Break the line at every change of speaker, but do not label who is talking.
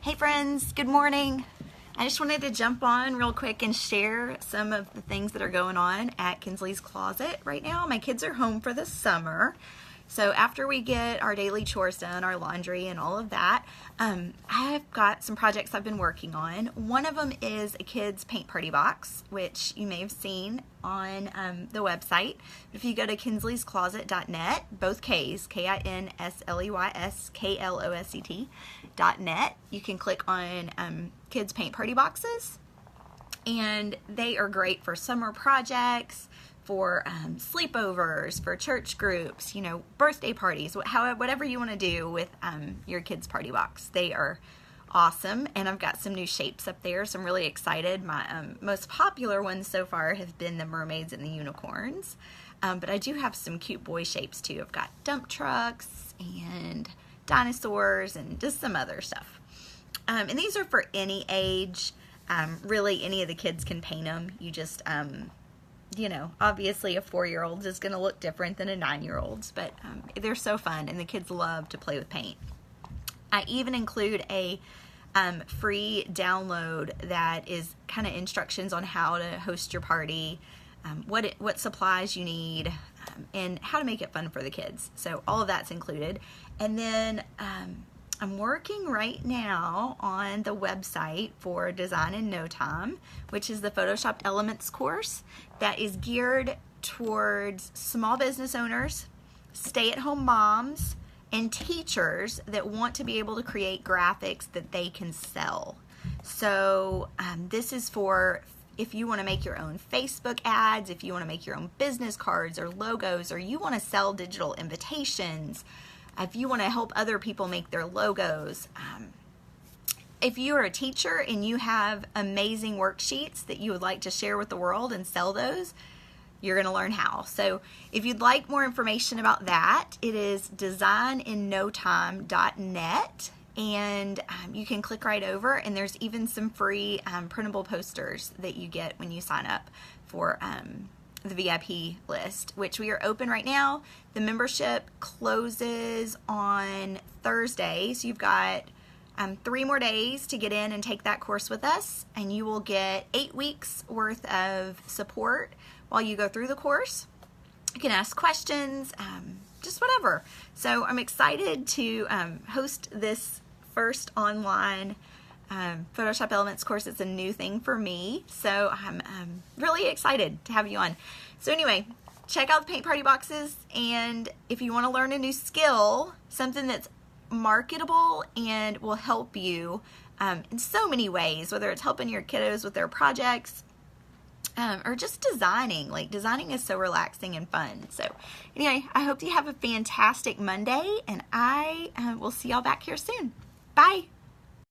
Hey friends, good morning. I just wanted to jump on real quick and share some of the things that are going on at Kinsley's Closet right now. My kids are home for the summer. So after we get our daily chores done, our laundry and all of that, I've got some projects I've been working on. One of them is a kids paint party box, which you may have seen on the website. If you go to kinsleyscloset.net, both K's, KINSLEYSKLOSET.net, you can click on kids paint party boxes, and they are great for summer projects, for sleepovers, for church groups, birthday parties, whatever you want to do with your kids' party box. They are awesome, and I've got some new shapes up there, so I'm really excited. My most popular ones so far have been the mermaids and the unicorns, but I do have some cute boy shapes too. I've got dump trucks and dinosaurs and just some other stuff. And these are for any age. Really, any of the kids can paint them. You just obviously a 4-year-old is going to look different than a 9-year-old's, but they're so fun, and the kids love to play with paint. I even include a free download that is kind of instructions on how to host your party, what supplies you need, and how to make it fun for the kids. So all of that's included. And then I'm working right now on the website for Design in No Time, which is the Photoshop Elements course that is geared towards small business owners, stay-at-home moms, and teachers that want to be able to create graphics that they can sell. So this is for if you want to make your own Facebook ads, if you want to make your own business cards or logos, or you want to sell digital invitations, if you want to help other people make their logos. If you're a teacher and you have amazing worksheets that you would like to share with the world and sell those, you're going to learn how. So if you'd like more information about that, it is designinnotime.net, and you can click right over, and there's even some free printable posters that you get when you sign up for the VIP list, which we are open right now. The membership closes on Thursday, so you've got 3 more days to get in and take that course with us, and you will get 8 weeks worth of support while you go through the course. You can ask questions, just whatever. So I'm excited to host this first online Photoshop Elements course. It's a new thing for me, so I'm really excited to have you on. So anyway, check out the paint party boxes, and if you want to learn a new skill, something that's marketable and will help you in so many ways, whether it's helping your kiddos with their projects or just designing. Like, designing is so relaxing and fun. So anyway, I hope you have a fantastic Monday, and I will see y'all back here soon. Bye.